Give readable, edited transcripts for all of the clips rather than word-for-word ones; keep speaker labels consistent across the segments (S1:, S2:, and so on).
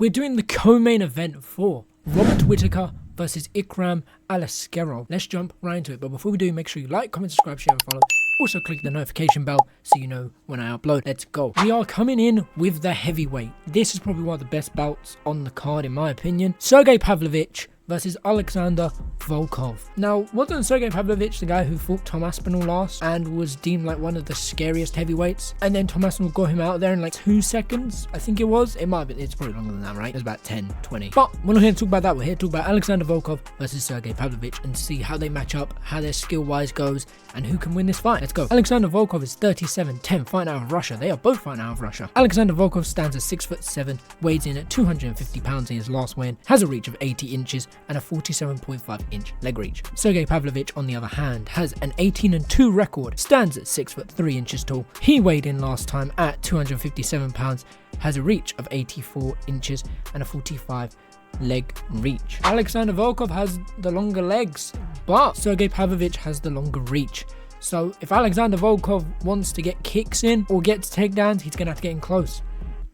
S1: We're doing the co-main event for Robert Whittaker versus IKRAM ALISKEROV. Let's jump right into it. But before we do, make sure you like, comment, subscribe, share, and follow. Also click the notification bell so you know when I upload. Let's go. We are coming in with the heavyweight. This is probably one of the best bouts on the card in my opinion. Sergei Pavlovich versus Alexander Volkov. Now, wasn't Sergei Pavlovich the guy who fought Tom Aspinall last and was deemed like one of the scariest heavyweights? And then Tom Aspinall got him out there in like 2 seconds, I think it was. It might have been, it's probably longer than that, right? It was about 10, 20. But we're not here to talk about that. We're here to talk about Alexander Volkov versus Sergei Pavlovich and see how they match up, how their skill-wise goes, and who can win this fight. Let's go. Alexander Volkov is 37-10, fighting out of Russia. They are both fighting out of Russia. Alexander Volkov stands at 6'7", weighs in at 250 pounds in his last weigh-in, has a reach of 80 inches, and a 47.5 inch leg reach. Sergei Pavlovich, on the other hand, has an 18-2 record, stands at 6'3" inches tall. He weighed in last time at 257 pounds, has a reach of 84 inches, and a 45 leg reach. Alexander Volkov has the longer legs, but Sergei Pavlovich has the longer reach. So if Alexander Volkov wants to get kicks in or gets takedowns, he's gonna have to get in close.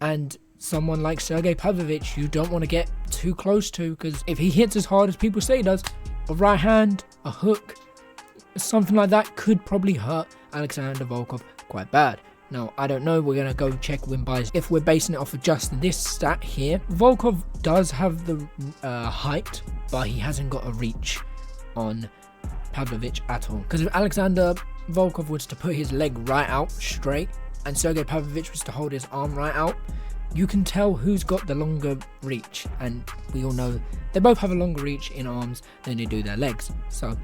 S1: And someone like Sergei Pavlovich, you don't want to get too close to, because if he hits as hard as people say he does, a right hand, a hook, something like that could probably hurt Alexander Volkov quite bad. Now, I don't know, we're going to go check win buys. If we're basing it off of just this stat here, Volkov does have the height, but he hasn't got a reach on Pavlovich at all. Because if Alexander Volkov was to put his leg right out straight, and Sergei Pavlovich was to hold his arm right out, you can tell who's got the longer reach, and we all know they both have a longer reach in arms than they do their legs, so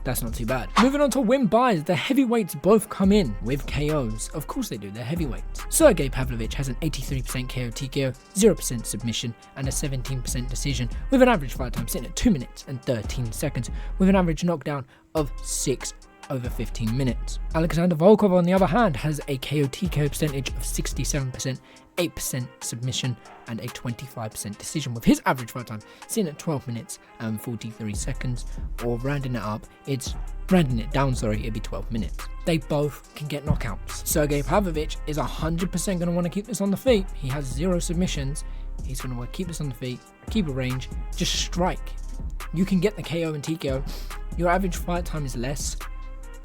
S1: that's not too bad. Moving on to win buys, the heavyweights both come in with KOs. Of course they do, they're heavyweights. Sergei Pavlovich has an 83% KO TKO, 0% submission, and a 17% decision, with an average fight time sitting at 2 minutes and 13 seconds, with an average knockdown of 6 over 15 minutes. Alexander Volkov, on the other hand, has a KO TKO percentage of 67%, 8% submission, and a 25% decision, with his average fight time sitting at 12 minutes and 43 seconds, or rounding it down, it'd be 12 minutes. They both can get knockouts. Sergei Pavlovich is 100% going to want to keep this on the feet. He has 0 submissions. He's going to want to keep this on the feet, keep a range, just strike. You can get the KO and TKO. Your average fight time is less,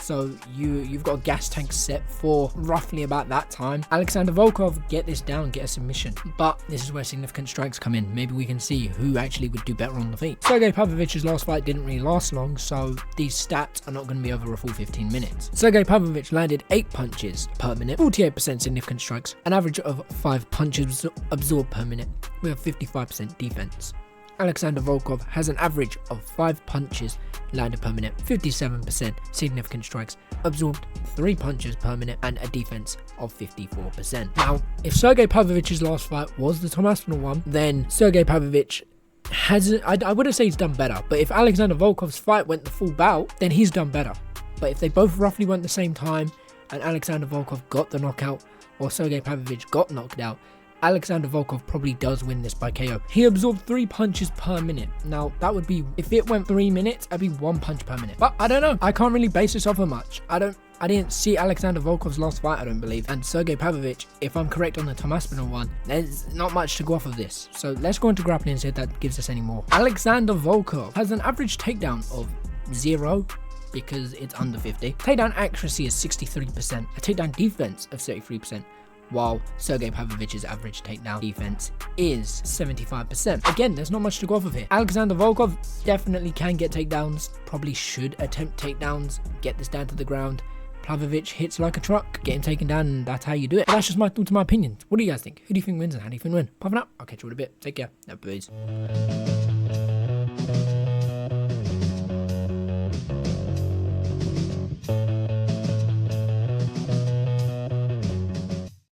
S1: so you've got a gas tank set for roughly about that time. Alexander Volkov, get this down, get a submission. But this is where significant strikes come in. Maybe we can see who actually would do better on the feet. Sergei Pavlovich's last fight didn't really last long, so these stats are not going to be over a full 15 minutes. Sergei Pavlovich landed 8 punches per minute, 48% significant strikes, an average of 5 punches absorbed per minute, with a 55% defense. Alexander Volkov has an average of 5 punches landed per minute, 57% significant strikes, absorbed 3 punches per minute, and a defense of 54%. Now, if Sergei Pavlovich's last fight was the Tom Aspinall one, then Sergei Pavlovich hasn't, I wouldn't say he's done better, but if Alexander Volkov's fight went the full bout, then he's done better. But if they both roughly went the same time, and Alexander Volkov got the knockout, or Sergei Pavlovich got knocked out, Alexander Volkov probably does win this by KO. He absorbed 3 punches per minute. Now, that would be, if it went 3 minutes, that'd be 1 punch per minute. But I don't know. I can't really base this off of much. I didn't see Alexander Volkov's last fight, I don't believe. And Sergei Pavlovich, if I'm correct on the Tom Aspinall one, there's not much to go off of this. So let's go into grappling and see if that gives us any more. Alexander Volkov has an average takedown of 0, because it's under 50. Takedown accuracy is 63%. A takedown defense of 33%. While Sergei Pavlovich's average takedown defense is 75%. Again, there's not much to go off of here. Alexander Volkov definitely can get takedowns, probably should attempt takedowns, get this down to the ground. Pavlovich hits like a truck, get him taken down, and that's how you do it. But that's just my thoughts and my opinions. What do you guys think? Who do you think wins and how do you think win? Popping up, I'll catch you in a bit. Take care. No, please.